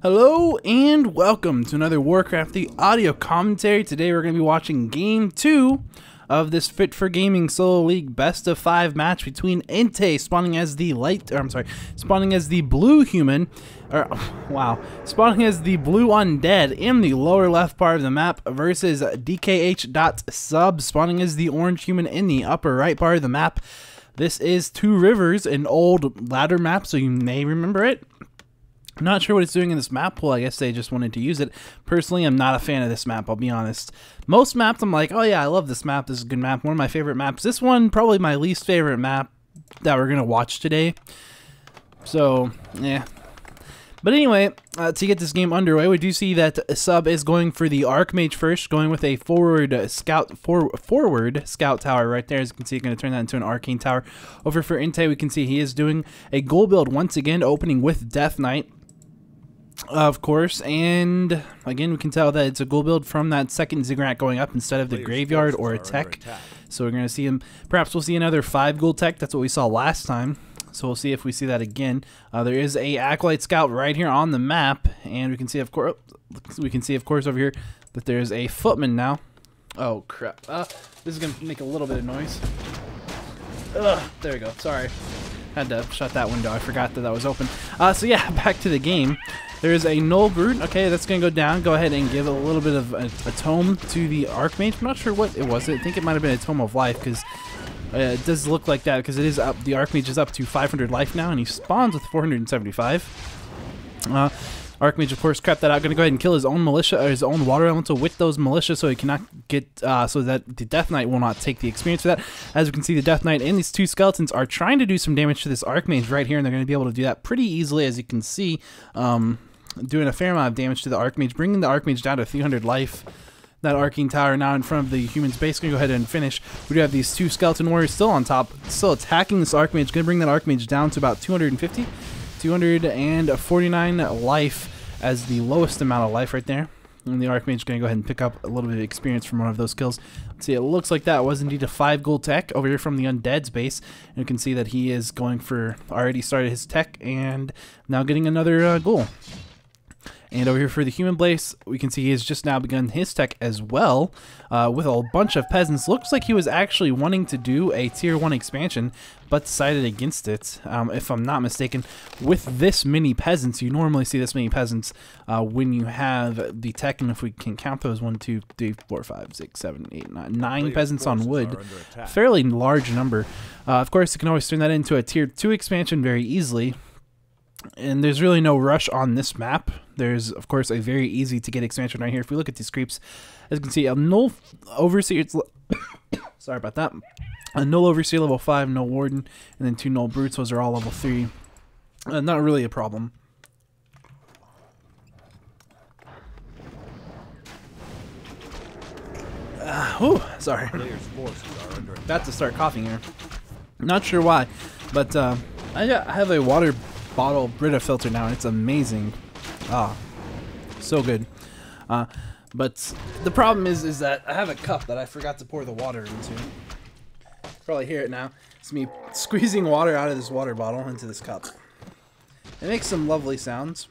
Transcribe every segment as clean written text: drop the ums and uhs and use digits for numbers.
Hello and welcome to another Warcraft the audio commentary. Today we're going to be watching Game 2 of this Fit for Gaming Solo League Best of 5 match between EnTeee spawning as the spawning as the blue human, spawning as the blue undead in the lower left part of the map versus DkH.Sub spawning as the orange human in the upper right part of the map. This is Two Rivers, an old ladder map, so you may remember it. I'm not sure what it's doing in this map pool. I guess they just wanted to use it. Personally, I'm not a fan of this map, I'll be honest. Most maps, I'm like, oh yeah, I love this map. This is a good map. One of my favorite maps. This one, probably my least favorite map that we're going to watch today. So, yeah. But anyway, to get this game underway, we do see that Sub is going for the Archmage first, going with a forward scout tower right there. As you can see, going to turn that into an arcane tower. Over for EnTeee, we can see he is doing a ghoul build once again, opening with Death Knight. Of course, and again we can tell that it's a ghoul build from that second ziggurat going up instead of the graveyard or a tech. So we're going to see him, perhaps we'll see another 5 ghoul tech. That's what we saw last time. So we'll see if we see that again. There is a Acolyte Scout right here on the map, and we can see of course over here that there's a footman now. Oh crap. This is going to make a little bit of noise. There we go. Sorry. Had to shut that window. I forgot that that was open. So yeah, back to the game. There's a Null Brute. Okay, that's going to go down. Go ahead and give a little bit of a tome to the Archmage. I'm not sure what it was. I think it might have been a Tome of Life, because it does look like that, because it is up. The Archmage is up to 500 life now, and he spawns with 475. Archmage, of course, crapped that out. Going to go ahead and kill his own militia, or his own water elemental with those militia, so he cannot get, so that the Death Knight will not take the experience for that. As we can see, the Death Knight and these two skeletons are trying to do some damage to this Archmage right here, and they're going to be able to do that pretty easily, as you can see, doing a fair amount of damage to the Archmage, bringing the Archmage down to 300 life. That Arcane Tower now in front of the human's base. Going to go ahead and finish. We do have these two Skeleton Warriors still on top, still attacking this Archmage. Going to bring that Archmage down to about 250, 249 life as the lowest amount of life right there. And the Archmage is going to go ahead and pick up a little bit of experience from one of those kills. Let's see, it looks like that was indeed a 5 gold tech over here from the Undead's base. And you can see that he is going for, already started his tech and now getting another ghoul. And over here for the human base, we can see he has just now begun his tech as well, with a bunch of peasants. Looks like he was actually wanting to do a tier 1 expansion, but decided against it, if I'm not mistaken. With this many peasants, you normally see this many peasants when you have the tech, and if we can count those, 1, 2, 3, 4, 5, 6, 7, 8, 9 peasants on wood, fairly large number. Of course, you can always turn that into a tier 2 expansion very easily. And there's really no rush on this map. There's, of course, a very easy to get expansion right here. If we look at these creeps, as you can see, a Null Overseer, sorry about that, a Null Overseer level 5, no Warden, and then 2 Null Brutes. Those are all level 3. Not really a problem. Sorry. About to start coughing here. Not sure why, but I have a water bottle Brita filter now, and it's amazing. So good. But the problem is that I have a cup that I forgot to pour the water into. Probably hear it now. It's me squeezing water out of this water bottle into this cup. It makes some lovely sounds.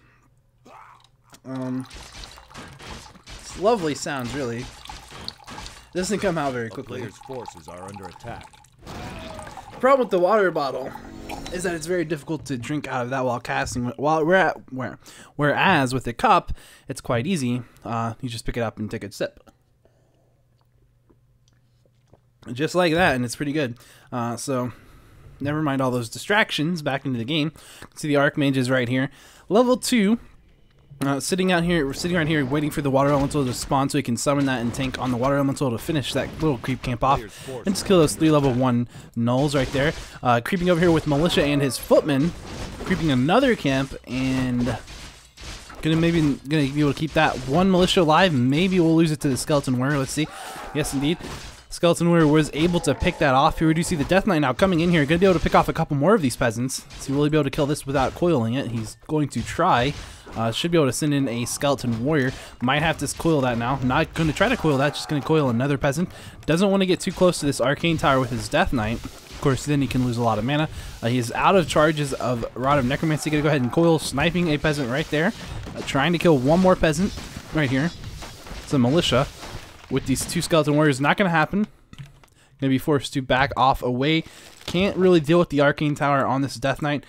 It's lovely sounds, really. It doesn't come out very quickly. Player's forces are under attack. The problem with the water bottle is that it's very difficult to drink out of that while casting. Whereas with the cup, it's quite easy. You just pick it up and take a sip, just like that, and it's pretty good. So never mind all those distractions. Back into the game. See, the Archmage is right here, level 2. Sitting right here, waiting for the water elemental to spawn so he can summon that and tank on the water elemental to finish that little creep camp off and just kill those 3 level 1 nulls right there. Creeping over here with Militia and his footman, creeping another camp, and gonna be able to keep that 1 Militia alive. Maybe we'll lose it to the Skeleton Warrior. Let's see. Yes, indeed. Skeleton Warrior was able to pick that off. Here we do see the Death Knight now coming in here. Going to be able to pick off a couple more of these peasants. So he will be able to kill this without coiling it. He's going to try. Should be able to send in a Skeleton Warrior. Might have to coil that now. Not going to try to coil that. Just going to coil another peasant. Doesn't want to get too close to this Arcane Tower with his Death Knight. course, then he can lose a lot of mana. He is out of charges of Rod of Necromancy. Gonna go ahead and coil, sniping a peasant right there. trying to kill one more peasant right here. It's a militia with these 2 skeleton warriors. Not going to happen. Going to be forced to back off away. Can't really deal with the arcane tower on this Death Knight.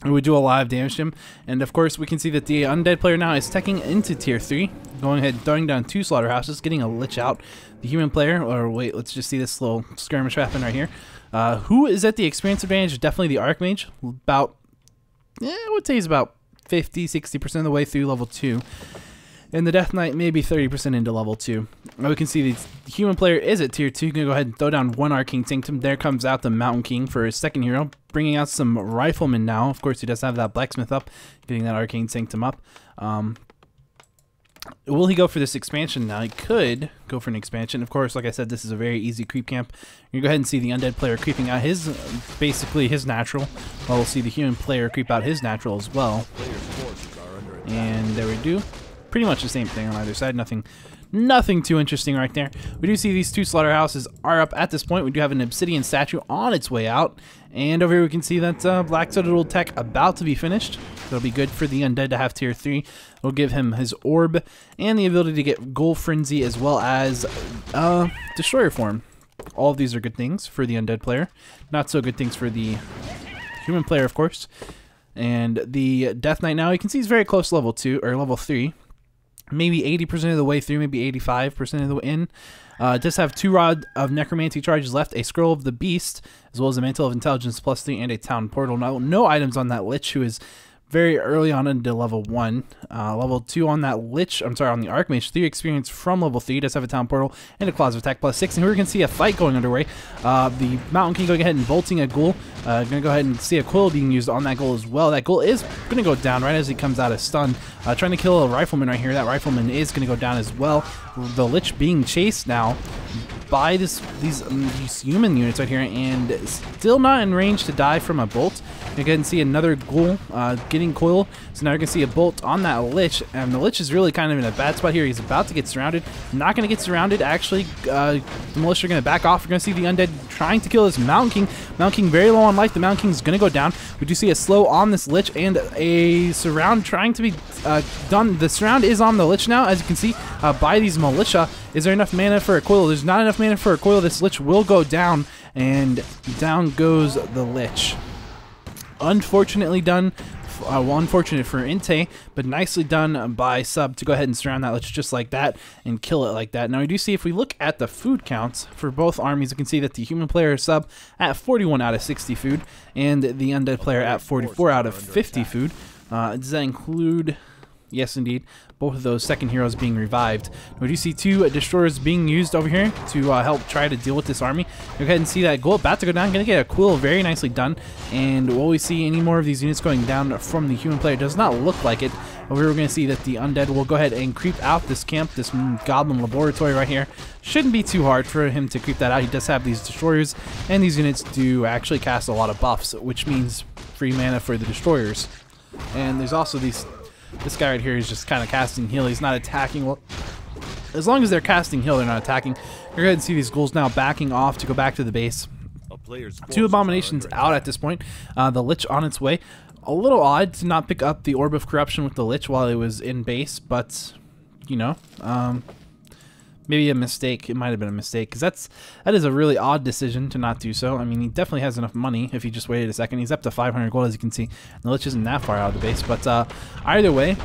It would do a lot of damage to him. And of course, we can see that the undead player now is teching into tier 3. Going ahead, throwing down 2 slaughterhouses, getting a lich out. The human player, or wait, let's just see this little skirmish happen right here. Who is at the experience advantage? Definitely the Archmage. About, I would say he's about 50-60% of the way through level 2. And the Death Knight maybe 30% into level 2. Now we can see the human player is at tier 2. Gonna go ahead and throw down 1 Arcane Sanctum. There comes out the Mountain King for his second hero, bringing out some Riflemen now. Of course, he does have that Blacksmith up, getting that Arcane Sanctum up. Will he go for this expansion now? He could go for an expansion. Of course, like I said, this is a very easy creep camp. You go ahead and see the undead player creeping out his, basically his natural. Well, we'll see the human player creep out his natural as well. And there we do. Pretty much the same thing on either side. Nothing too interesting right there. We do see these 2 slaughterhouses are up at this point. We do have an obsidian statue on its way out. And over here we can see that Black Citadel tech about to be finished. That'll be good for the undead to have tier 3. It'll give him his orb and the ability to get Ghoul Frenzy as well as Destroyer Form. All of these are good things for the undead player. Not so good things for the human player, of course. And the Death Knight now, you can see he's very close to level 2 or level 3. Maybe 80% of the way through, maybe 85% of the way in. Does have 2 Rod of Necromancy charges left, a Scroll of the Beast, as well as a Mantle of Intelligence +3, and a Town Portal. Now, no items on that Lich, who is very early on into level 1. Level 2 on that Lich, I'm sorry, on the Archmage, 3 experience from level 3, does have a Town Portal, and a Claws of Attack +6. And here we can see a fight going underway. The Mountain King going ahead and bolting a Ghoul. Gonna go ahead and see a Quill being used on that Ghoul as well. That Ghoul is gonna go down right as he comes out of stun. Trying to kill a Rifleman right here. That Rifleman is gonna go down as well. The Lich being chased now by these human units right here, and still not in range to die from a bolt. You can see another Ghoul getting coiled. So now you're going to see a bolt on that Lich, and the Lich is really kind of in a bad spot here. He's about to get surrounded. Not going to get surrounded, actually. The militia are going to back off. You're going to see the undead trying to kill this Mountain King. Mountain King very low on life. The Mountain King is going to go down. We do see a slow on this Lich, and a surround trying to be done. The surround is on the Lich now, as you can see, by these militia. Is there enough mana for a coil? There's not enough mana for a coil. This Lich will go down, and down goes the Lich. Unfortunately done. Unfortunate for EnTeee, but nicely done by Sub to go ahead and surround that Lich just like that and kill it like that. Now we do see, if we look at the food counts for both armies, you can see that the human player Sub at 41 out of 60 food, and the undead player at 44 out of 50 food. Does that include... Yes, indeed. Both of those second heroes being revived. We do see 2 destroyers being used over here to help try to deal with this army. Go ahead and see that Ghoul about to go down. Going to get a Quill, very nicely done. And will we see any more of these units going down from the human player? Does not look like it. Over here we're going to see that the undead will go ahead and creep out this camp, this goblin laboratory right here. Shouldn't be too hard for him to creep that out. He does have these destroyers, and these units do actually cast a lot of buffs, which means free mana for the destroyers. And there's also these... This guy right here is just kind of casting heal. He's not attacking. Well, as long as they're casting heal, they're not attacking. You're going to see these ghouls now backing off to go back to the base. 2 abominations out at this point. The Lich on its way. A little odd to not pick up the Orb of Corruption with the Lich while it was in base, but, you know, maybe a mistake. It might have been a mistake, because that is a really odd decision to not do so. I mean, he definitely has enough money if he just waited a second. He's up to 500 gold, as you can see. And the Lich isn't that far out of the base, but either way,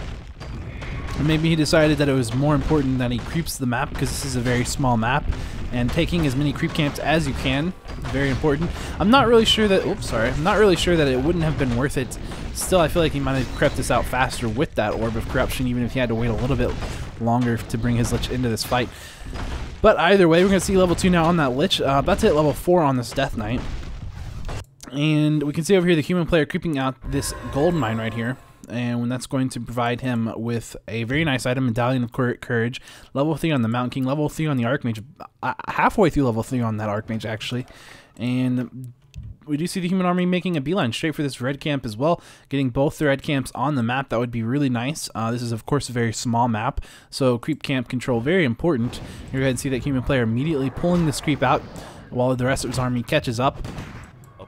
maybe he decided that it was more important that he creeps the map, because this is a very small map, and taking as many creep camps as you can, very important. I'm not really sure that, I'm not really sure that it wouldn't have been worth it. Still, I feel like he might have crept this out faster with that Orb of Corruption, even if he had to wait a little bit longer to bring his Lich into this fight. But either way, we're going to see level 2 now on that Lich. About to hit level 4 on this Death Knight. And we can see over here the human player creeping out this gold mine right here. And that's going to provide him with a very nice item, Medallion of Courage. Level 3 on the Mountain King, level 3 on the Archmage. Halfway through level 3 on that Archmage, actually. And we do see the human army making a beeline straight for this red camp as well, getting both the red camps on the map. That would be really nice. This is, of course, a very small map, so creep camp control very important. You're going to see that human player immediately pulling this creep out while the rest of his army catches up.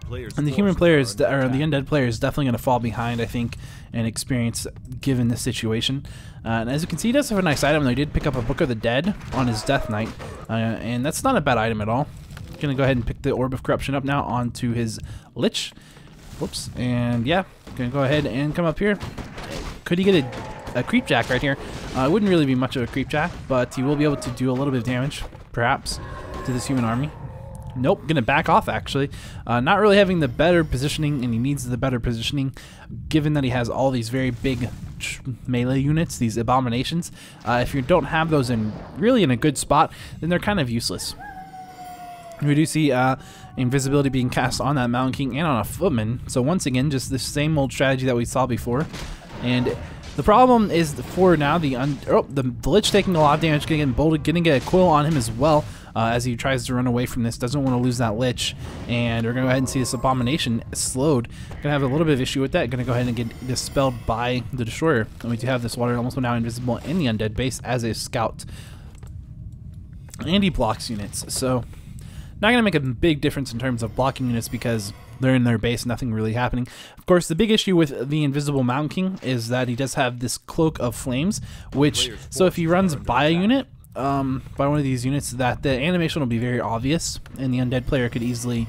player's And the human player is, forces are or under the attack. undead player is definitely going to fall behind, I think, in experience given this situation. And as you can see, he does have a nice item. He did pick up a Book of the Dead on his Death Knight, and that's not a bad item at all. Gonna go ahead and pick the Orb of Corruption up now onto his Lich. Whoops. And yeah, gonna go ahead and come up here. Could he get a Creep Jack right here? It wouldn't really be much of a Creep Jack, but he will be able to do a little bit of damage, perhaps, to this human army. Nope, gonna back off actually. Not really having the better positioning, and he needs the better positioning given that he has all these very big melee units, these abominations. If you don't have those really in a good spot, then they're kind of useless. We do see invisibility being cast on that Mountain King and on a Footman. So once again, just the same old strategy that we saw before. And the problem is for now the Lich taking a lot of damage, getting bolted, getting a coil on him as well as he tries to run away from this. Doesn't want to lose that Lich, and we're gonna go ahead and see this Abomination slowed. Gonna have a little bit of issue with that. Gonna go ahead and get dispelled by the Destroyer. And we do have this Water almost now invisible in the undead base as a scout, and he blocks units. So not going to make a big difference in terms of blocking units because they're in their base, nothing really happening. Of course, the big issue with the invisible Mountain King is that he does have this Cloak of Flames, which, so if he runs by a unit, by one of these units, that the animation will be very obvious, and the undead player could easily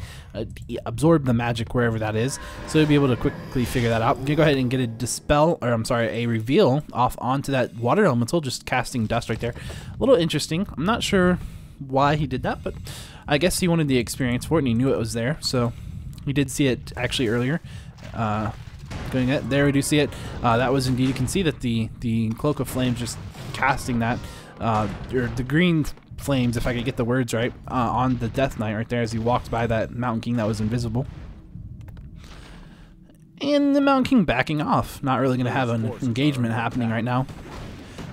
absorb the magic wherever that is, so he'll be able to quickly figure that out. Go ahead and get a dispel, or I'm sorry, a reveal off onto that Water Elemental, just casting dust right there. A little interesting. I'm not sure why he did that, but I guess he wanted the experience for it and he knew it was there, so he did see it actually earlier. Going at there, we do see it. That was indeed, you can see that the Cloak of Flames just casting that, or the green flames, if I could get the words right, on the Death Knight right there as he walked by that Mountain King that was invisible. And the Mountain King backing off, not really going to have an engagement happening right now.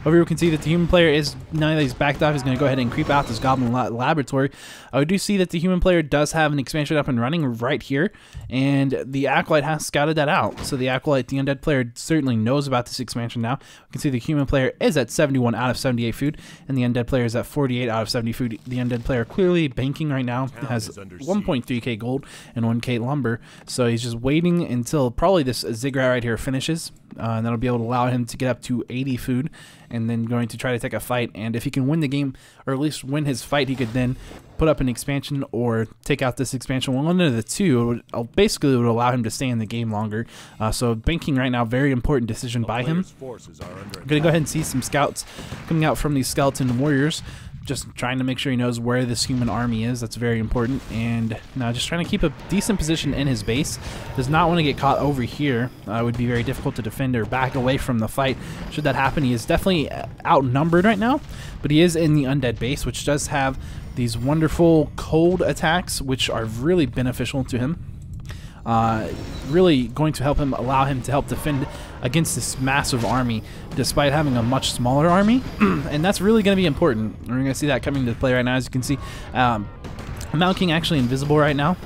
Over here we can see that the human player is, now that he's backed off, he's going to go ahead and creep out this Goblin Laboratory. We do see that the human player does have an expansion up and running right here, and the Acolyte has scouted that out. So the Acolyte, the undead player, certainly knows about this expansion now. We can see the human player is at 71 out of 78 food, and the undead player is at 48 out of 70 food. The undead player clearly banking right now, has 1.3k gold and 1k lumber, so he's just waiting until probably this ziggurat right here finishes. And that'll be able to allow him to get up to 80 food, and then going to try to take a fight. And if he can win the game, or at least win his fight, he could then put up an expansion or take out this expansion. One of the two basically would allow him to stay in the game longer. So banking right now, very important decision by him. I'm going to go ahead and see some scouts coming out from these skeleton warriors. Just trying to make sure he knows where this human army is. That's very important. And now just trying to keep a decent position in his base. Does not want to get caught over here. Would be very difficult to defend or back away from the fight. Should that happen, he is definitely outnumbered right now. But he is in the undead base, which does have these wonderful cold attacks, which are really beneficial to him. Really going to help him, allow him to help defend against this massive army despite having a much smaller army. And that's really going to be important. We're going to see that coming into play right now. As you can see, Mountain King actually invisible right now,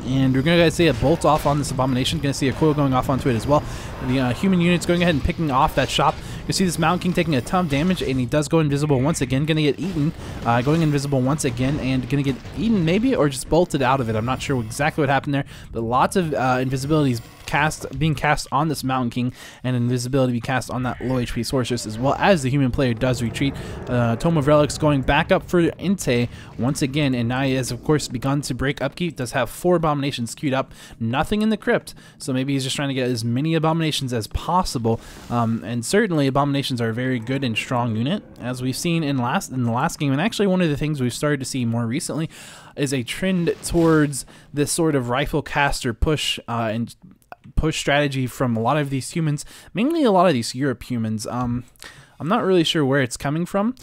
and we're going to see a bolt off on this Abomination. Going to see a coil going off onto it as well. The human units going ahead and picking off that shop. You see this Mountain King taking a ton of damage, and he does go invisible once again. Going to get eaten, going invisible once again, and going to get eaten maybe, or just bolted out of it. I'm not sure exactly what happened there, but lots of invisibilities being cast on this Mountain King, and invisibility be cast on that low HP sorceress, as well as the human player does retreat. Tome of Relics going back up for EnTeee once again, and now he has of course begun to break upkeep. Does have 4 abominations queued up, nothing in the crypt, so maybe he's just trying to get as many abominations as possible. And certainly abominations are a very good and strong unit, as we've seen in the last game. And actually one of the things we've started to see more recently is a trend towards this sort of rifle caster push and push strategy from a lot of these humans, mainly a lot of these Europe humans. I'm not really sure where it's coming from,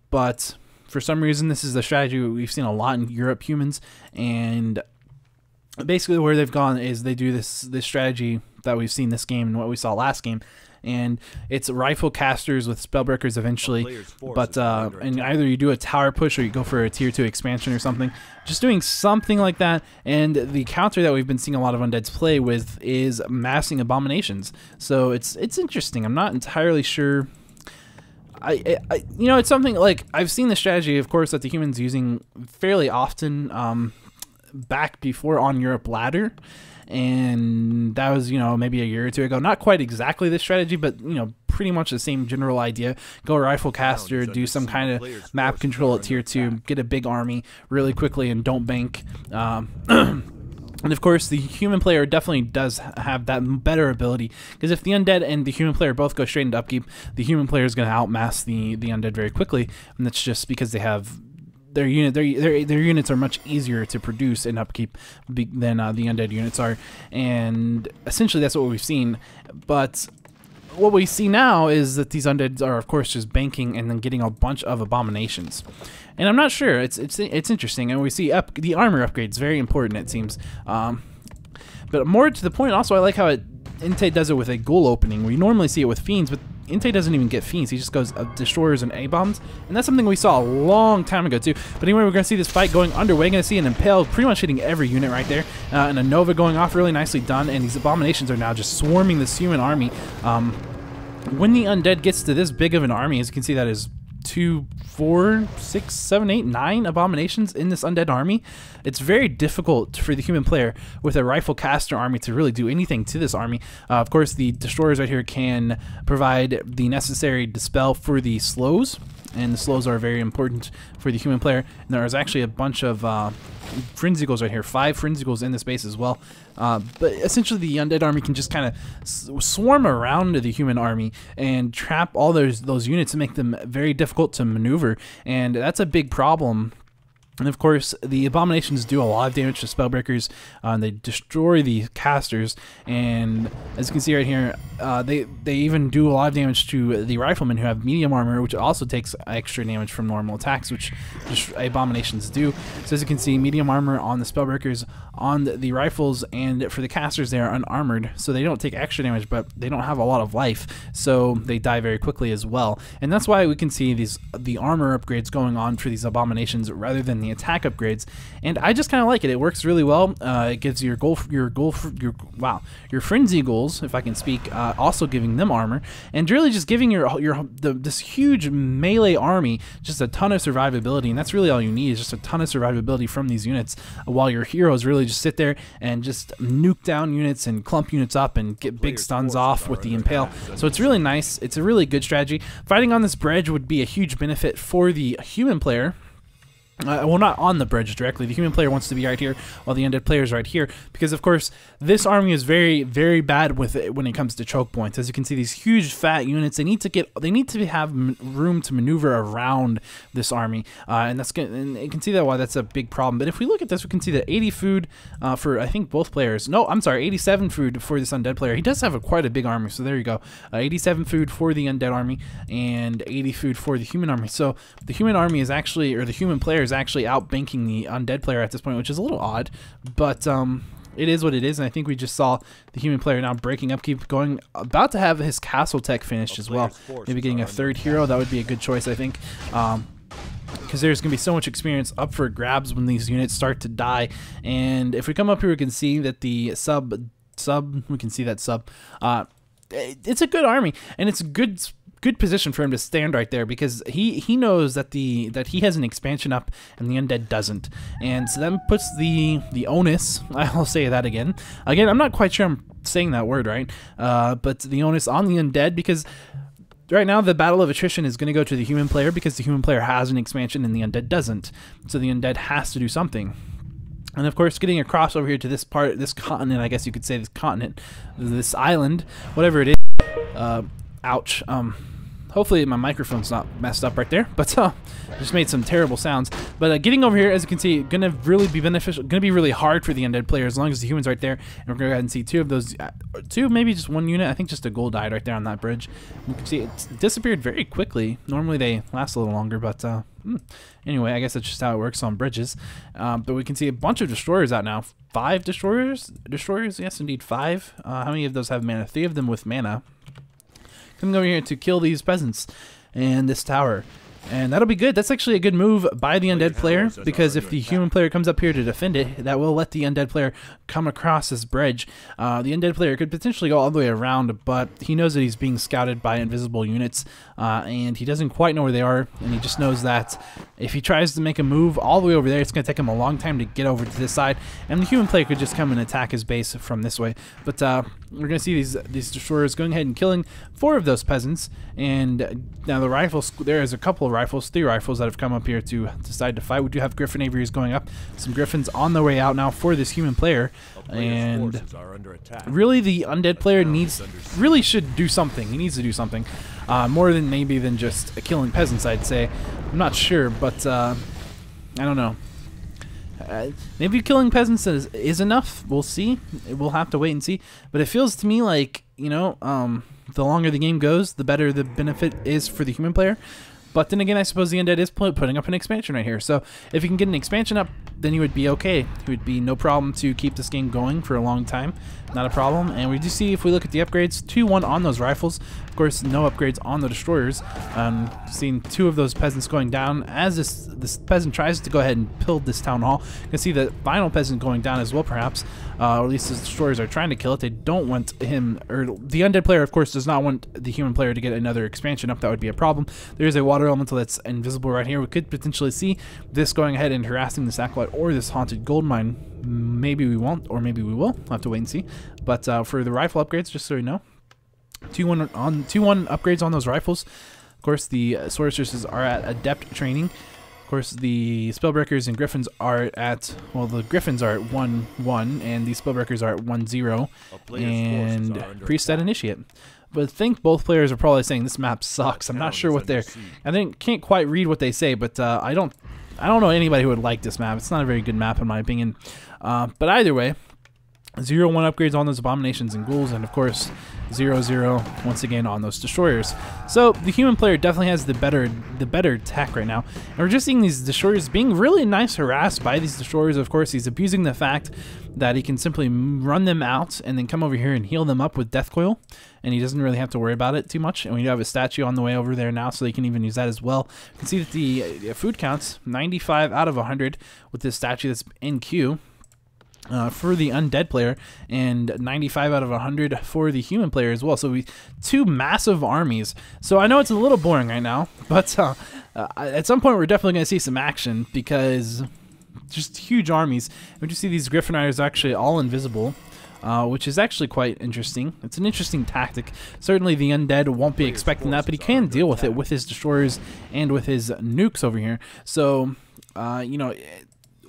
but for some reason this is the strategy we've seen a lot in Europe humans. And basically where they've gone is they do this strategy that we've seen this game and what we saw last game, and it's rifle casters with spellbreakers eventually, but and either you do a tower push or you go for a tier 2 expansion or something, just doing something like that. And the counter that we've been seeing a lot of undeads play with is massing abominations. So it's interesting. I'm not entirely sure. You know, it's something like I've seen the strategy, of course, that the humans using fairly often. back before on Europe ladder, and that was, you know, maybe a year or two ago. Not quite exactly this strategy, but, you know, pretty much the same general idea. Go rifle caster, do some kind of map control at tier 2, get a big army really quickly, and don't bank. And of course, the human player definitely does have that better ability, because if the undead and the human player both go straight into upkeep, the human player is going to outmass the undead very quickly, and that's just because they have their units are much easier to produce in upkeep than the undead units are, and essentially that's what we've seen. But what we see now is that these undeads are, of course, just banking and then getting a bunch of abominations. And I'm not sure. It's interesting, and we see the armor upgrades, very important, it seems. But more to the point, also, I like how EnTeee does it with a ghoul opening. We normally see it with fiends, but EnTeee doesn't even get fiends. He just goes destroyers and A-bombs, and that's something we saw a long time ago too. But anyway, we're going to see this fight going underway. Going to see an impale pretty much hitting every unit right there, and a nova going off, really nicely done. And these abominations are now just swarming this human army. When the undead gets to this big of an army, as you can see, that is 2, 4, 6, 7, 8, 9 abominations in this undead army. It's very difficult for the human player with a rifle caster army to really do anything to this army. Of course, the destroyers right here can provide the necessary dispel for the slows, and the slows are very important for the human player. And there is actually a bunch of frenzy ghouls right here, 5 frenzy ghouls in this base as well. But essentially the undead army can just kind of swarm around the human army and trap all those units and make them very difficult to maneuver, and that's a big problem. And of course, the abominations do a lot of damage to spellbreakers. They destroy the casters, and as you can see right here, they even do a lot of damage to the riflemen who have medium armor, which also takes extra damage from normal attacks, which abominations do. So as you can see, medium armor on the spellbreakers, on the rifles, and for the casters, they are unarmored, so they don't take extra damage, but they don't have a lot of life, so they die very quickly as well. And that's why we can see the armor upgrades going on for these abominations rather than the attack upgrades, and I just kind of like it. It works really well. It gives your frenzy ghouls, if I can speak, also giving them armor, and really just giving this huge melee army just a ton of survivability, and that's really all you need, is just a ton of survivability from these units, while your heroes really just sit there and just nuke down units and clump units up and get big stuns off with the impale. So it's really nice. It's a really good strategy. Fighting on this bridge would be a huge benefit for the human player. Well, not on the bridge directly. The human player wants to be right here, while the undead player is right here, because of course this army is very, very bad with it when it comes to choke points. As you can see, these huge fat units, they need to have room to maneuver around this army, and that's good. And you can see that why that's a big problem. But if we look at this, we can see that 80 food for, I think, both players. No, I'm sorry, 87 food for this undead player. He does have quite a big army, so there you go. 87 food for the undead army and 80 food for the human army. So the human army is actually, or the human player is actually outbanking the undead player at this point, which is a little odd, but it is what it is. And I think we just saw the human player now breaking upkeep, about to have his castle tech finished as well, maybe getting a 3rd hero. That would be a good choice, I think, because there's going to be so much experience up for grabs when these units start to die. And if we come up here, we can see that the sub, we can see that sub, it's a good army, and it's a good position for him to stand right there, because he knows that he has an expansion up and the undead doesn't, and so that puts the onus, I'll say that again, I'm not quite sure I'm saying that word right, but the onus on the undead, because right now the battle of attrition is going to go to the human player, because the human player has an expansion and the undead doesn't, so the undead has to do something. And of course, getting across over here to this continent, I guess you could say this island, whatever it is, ouch, hopefully my microphone's not messed up right there, but just made some terrible sounds. But getting over here, as you can see, gonna really be beneficial, gonna be really hard for the undead player as long as the human's right there. And we're gonna go ahead and see 2 of those, 2, maybe just 1 unit. I think just a ghoul died right there on that bridge. You can see it disappeared very quickly. Normally they last a little longer, but anyway, I guess that's just how it works on bridges. But we can see a bunch of destroyers out now. 5 destroyers? Yes, indeed, 5. How many of those have mana? 3 of them with mana. Coming over here to kill these peasants and this tower. And that'll be good. That's actually a good move by the undead player, because if the human player comes up here to defend it, that will let the undead player come across this bridge. The undead player could potentially go all the way around, but he knows that he's being scouted by invisible units, and he doesn't quite know where they are, and he just knows that if he tries to make a move all the way over there, it's going to take him a long time to get over to this side, and the human player could just come and attack his base from this way. But we're going to see these destroyers going ahead and killing 4 of those peasants, and now the rifles, there is a couple of rifles, 3 rifles that have come up here to decide to fight. We do have Griffin aviaries going up, some Griffins on their way out now for this human player, and really the undead player really should do something. He needs to do something, more than maybe than just killing peasants, I'd say. I'm not sure, but I don't know. Maybe killing peasants is enough. We'll see. We'll have to wait and see. But it feels to me like, you know, the longer the game goes, the better the benefit is for the human player. But then again, I suppose the undead is putting up an expansion right here. So if you can get an expansion up, then you would be okay. It would be no problem to keep this game going for a long time. Not a problem. And we do see, if we look at the upgrades, 2-1 on those rifles. Of course, no upgrades on the destroyers. Seeing 2 of those peasants going down as this peasant tries to go ahead and pillage this town hall. You can see the final peasant going down as well, perhaps. Or at least the destroyers are trying to kill it. They don't want him, or the undead player, of course, does not want the human player to get another expansion up. That would be a problem. There is a water elemental that's invisible right here. We could potentially see this going ahead and harassing this acolyte or this haunted gold mine. Maybe we won't, or maybe we will. We'll have to wait and see. But for the rifle upgrades, just so you know, 2-1 upgrades on those rifles. Of course, the sorceresses are at adept training. Of course, the spellbreakers and griffins are at, well, the griffins are at 1-1, and the spellbreakers are at 1-0, and priest at initiate. But I think both players are probably saying this map sucks. I'm not sure what can't quite read what they say, but I don't know anybody who would like this map. It's not a very good map in my opinion. But either way, 0-1 upgrades on those abominations and ghouls, and of course 0-0 once again on those destroyers. So the human player definitely has the better tech right now, and we're just seeing these destroyers being really nice harassed by these destroyers. Of course, he's abusing the fact that he can simply run them out and then come over here and heal them up with death coil, and he doesn't really have to worry about it too much. And we do have a statue on the way over there now, so you can even use that as well. You can see that the food counts 95 out of 100 with this statue that's in queue for the undead player, and 95 out of 100 for the human player as well. So we 2 massive armies. So I know it's a little boring right now, but at some point we're definitely going to see some action, because just huge armies. We just see these Griffin Riders actually all invisible, which is actually quite interesting. It's an interesting tactic. Certainly the undead won't be expecting that, but he can deal with it with his destroyers and with his nukes over here. So, you know,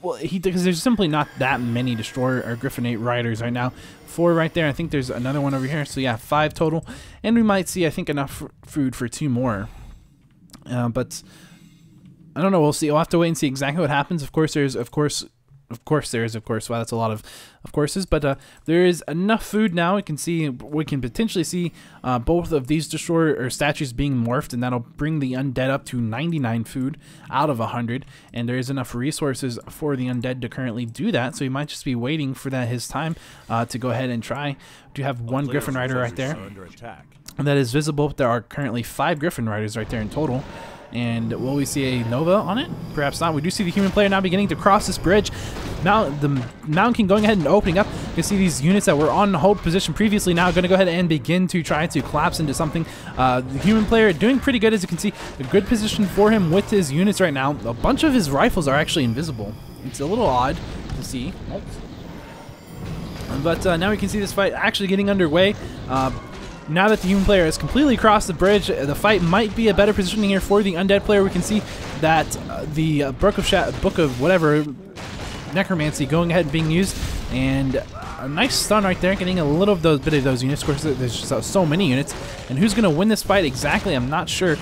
well, because there's simply not that many destroyer or Griffinate riders right now. 4 right there. I think there's another one over here. So yeah, 5 total, and we might see, I think, enough food for 2 more. But I don't know. We'll see. We'll have to wait and see exactly what happens. Of course, there's wow, that's a lot of courses, but there is enough food now. We can potentially see both of these destroyer or statues being morphed, and that'll bring the undead up to 99 food out of 100, and there is enough resources for the undead to currently do that. So he might just be waiting for his time to go ahead and try. We do have 1 Griffin Rider right there, and that is visible. There are currently 5 Griffin Riders right there in total. And will we see a Nova on it? Perhaps not. We do see the human player now beginning to cross this bridge. Now the Mountain King going ahead and opening up. You can see these units that were on hold position previously now going to go ahead and begin to try to collapse into something. The human player doing pretty good, as you can see. A good position for him with his units right now. A bunch of his rifles are actually invisible. It's a little odd to see. But now we can see this fight actually getting underway. Now that the human player has completely crossed the bridge, the fight might be a better positioning here for the undead player. We can see that the Book of whatever necromancy going ahead and being used, and a nice stun right there, getting a little of bit of those units. Of course, there's just so many units, and who's going to win this fight exactly, I'm not sure.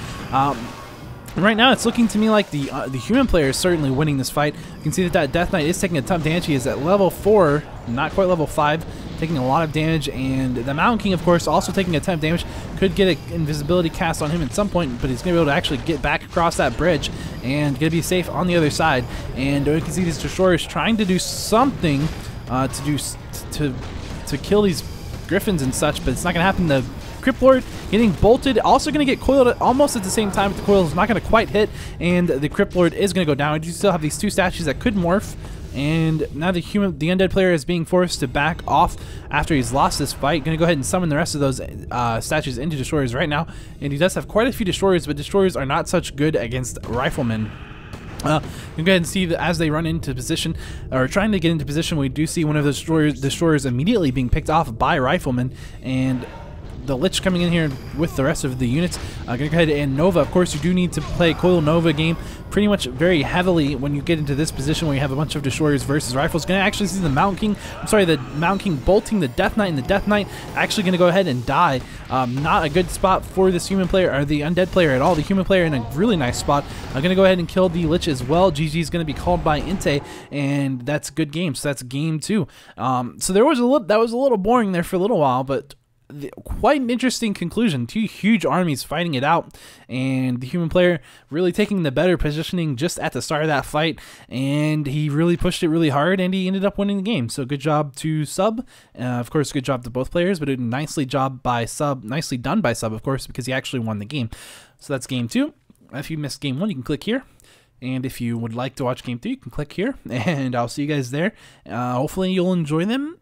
Right now, it's looking to me like the human player is certainly winning this fight. You can see that Death Knight is taking a ton of damage. He is at level 4, not quite level 5, taking a lot of damage. And the Mountain King, of course, also taking a ton of damage. Could get an invisibility cast on him at some point, but he's going to be able to actually get back across that bridge and going to be safe on the other side. And you can see these destroyers trying to do something to kill these griffins and such, but it's not going to happen. The Crypt Lord getting bolted, also going to get coiled almost at the same time, but the coil is not going to quite hit, and the Crypt Lord is going to go down. We do still have these 2 statues that could morph, and now the undead player is being forced to back off after he's lost this fight. Going to go ahead and summon the rest of those statues into destroyers right now, and he does have quite a few destroyers, but destroyers are not such good against riflemen. You can go ahead and see that as they run into position, or trying to get into position, we do see one of the destroyers immediately being picked off by riflemen, and the Lich coming in here with the rest of the units. Gonna go ahead and Nova. Of course, you do need to play Coil Nova game pretty much very heavily when you get into this position where you have a bunch of destroyers versus rifles. Gonna actually see the Mountain King. I'm sorry, the Mountain King bolting the Death Knight, and the Death Knight actually gonna go ahead and die. Not a good spot for this human player or the undead player at all. The human player in a really nice spot. I'm gonna go ahead and kill the Lich as well. GG is gonna be called by EnTeee, and that's a good game. So that's game 2. So there was that was a little boring there for a little while, but quite an interesting conclusion. 2 huge armies fighting it out, and the human player really taking the better positioning just at the start of that fight, and he really pushed it really hard, and he ended up winning the game. So good job to Sub. Of course, good job to both players, but a nicely done by Sub, of course, because he actually won the game. So that's game 2. If you missed game 1, you can click here. And if you would like to watch game 3, you can click here, and I'll see you guys there. Hopefully you'll enjoy them.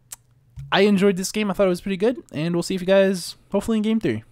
I enjoyed this game. I thought it was pretty good, and we'll see you guys hopefully in game 3.